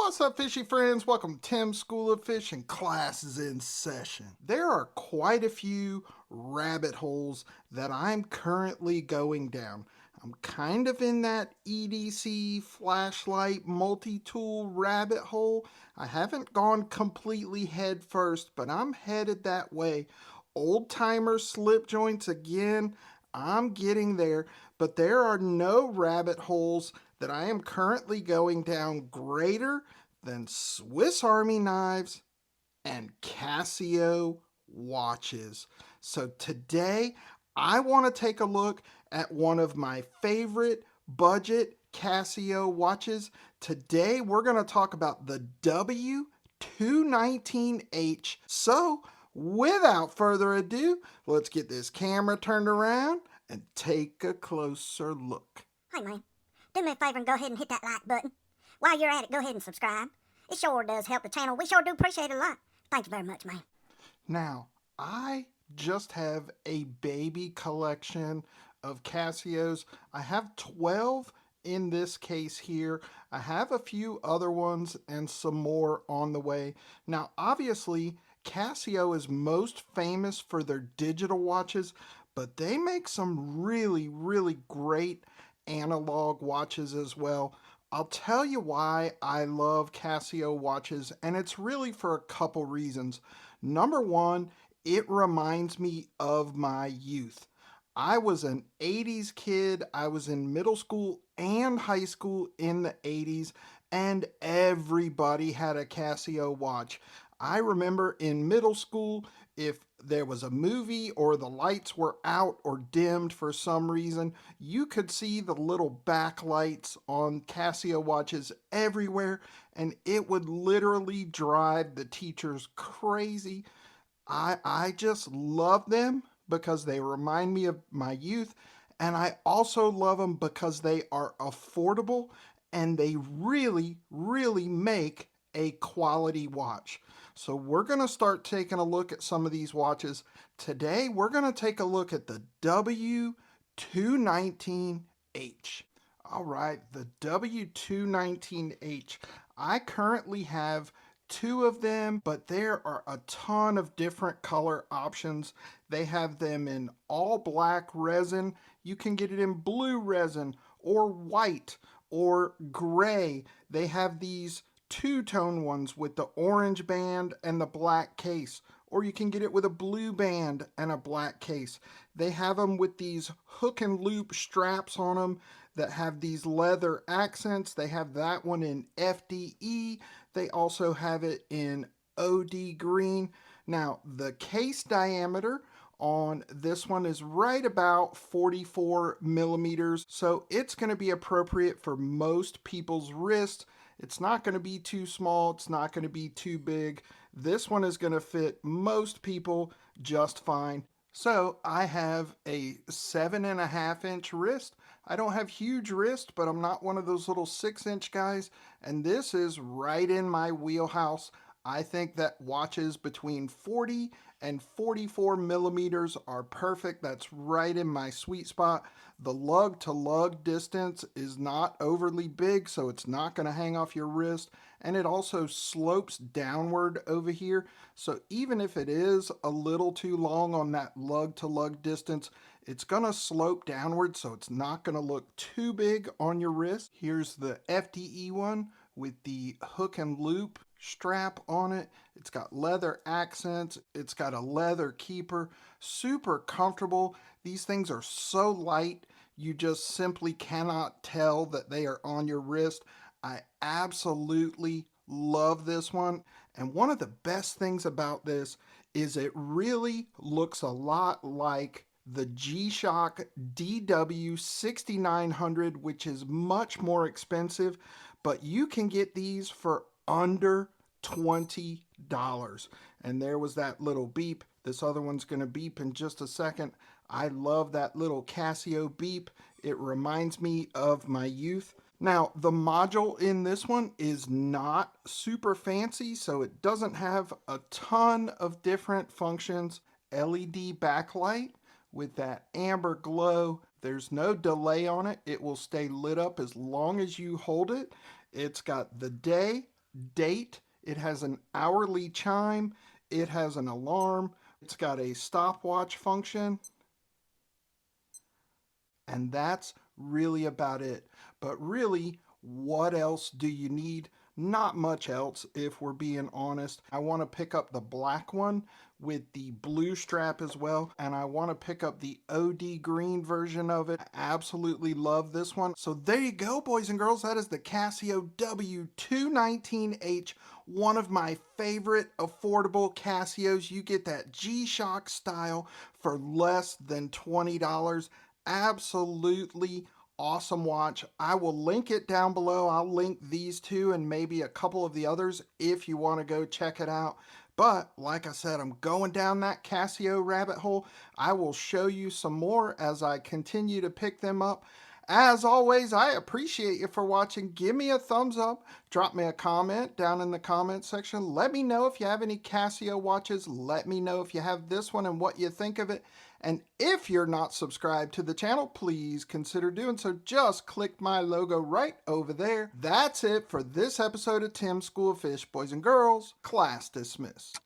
What's up, fishy friends? Welcome to Tim's School of Fish, and class is in session. There are quite a few rabbit holes that I'm currently going down. I'm kind of in that EDC flashlight multi-tool rabbit hole. I haven't gone completely head first, but I'm headed that way. Old timer slip joints again. I'm getting there, but there are no rabbit holes that I am currently going down greater than Swiss Army knives and Casio watches. So today I want to take a look at one of my favorite budget Casio watches. Today we're going to talk about the W219-H. So without further ado, let's get this camera turned around and take a closer look. Hey man, do me a favor and go ahead and hit that like button. While you're at it, go ahead and subscribe. It sure does help the channel. We sure do appreciate it a lot. Thank you very much, man. Now, I just have a baby collection of Casios. I have 12 in this case here. I have a few other ones and some more on the way. Now, obviously, Casio is most famous for their digital watches, but they make some really great analog watches as well. I'll tell you why I love Casio watches, and it's really for a couple reasons. Number one, it reminds me of my youth. I was an 80s kid. I was in middle school and high school in the 80s, and everybody had a Casio watch. I remember in middle school, if there was a movie or the lights were out or dimmed for some reason, you could see the little backlights on Casio watches everywhere, and it would literally drive the teachers crazy. I just love them because they remind me of my youth, and I also love them because they are affordable and they really make a quality watch. So we're going to start taking a look at some of these watches. Today we're going to take a look at the W219-H. All right, the W219-H. I currently have two of them, but there are a ton of different color options. They have them in all black resin. You can get it in blue resin or white or gray. They have these two-tone ones with the orange band and the black case, or you can get it with a blue band and a black case. They have them with these hook and loop straps on them that have these leather accents. They have that one in FDE. They also have it in OD green. Now, the case diameter on this one is right about 44 millimeters, so it's going to be appropriate for most people's wrists. It's not going to be too small. It's not going to be too big. This one is going to fit most people just fine. So I have a 7.5-inch wrist. I don't have huge wrist, but I'm not one of those little 6-inch guys. And this is right in my wheelhouse. I think that watches between 40 and 44 millimeters are perfect. That's right in my sweet spot. The lug to lug distance is not overly big, so it's not going to hang off your wrist. And it also slopes downward over here. So even if it is a little too long on that lug to lug distance, it's going to slope downward, so it's not going to look too big on your wrist. Here's the FDE one with the hook and loop strap on it. It's got leather accents. It's got a leather keeper. Super comfortable. These things are so light, you just simply cannot tell that they are on your wrist. I absolutely love this one. And one of the best things about this is it really looks a lot like the G-Shock DW6900, which is much more expensive, but you can get these for under $20. And there was that little beep. This other one's going to beep in just a second. I love that little Casio beep. It reminds me of my youth. Now, the module in this one is not super fancy, so it doesn't have a ton of different functions. LED backlight with that amber glow. There's no delay on it. It will stay lit up as long as you hold it. It's got the day, date. It has an hourly chime. It has an alarm. It's got a stopwatch function. And that's really about it. But really, what else do you need? Not much else, if we're being honest. I want to pick up the black one with the blue strap as well, and I want to pick up the OD green version of it. I absolutely love this one. So there you go, boys and girls. That is the Casio W219-H, one of my favorite affordable Casios. You get that G-Shock style for less than $20. Absolutely awesome watch. I will link it down below. I'll link these two and maybe a couple of the others if you want to go check it out. But like I said, I'm going down that Casio rabbit hole. I will show you some more as I continue to pick them up. As always, I appreciate you for watching. Give me a thumbs up. Drop me a comment down in the comment section. Let me know if you have any Casio watches. Let me know if you have this one and what you think of it. And if you're not subscribed to the channel, please consider doing so. Just click my logo right over there. That's it for this episode of Tim's School of Fish. Boys and girls, class dismissed.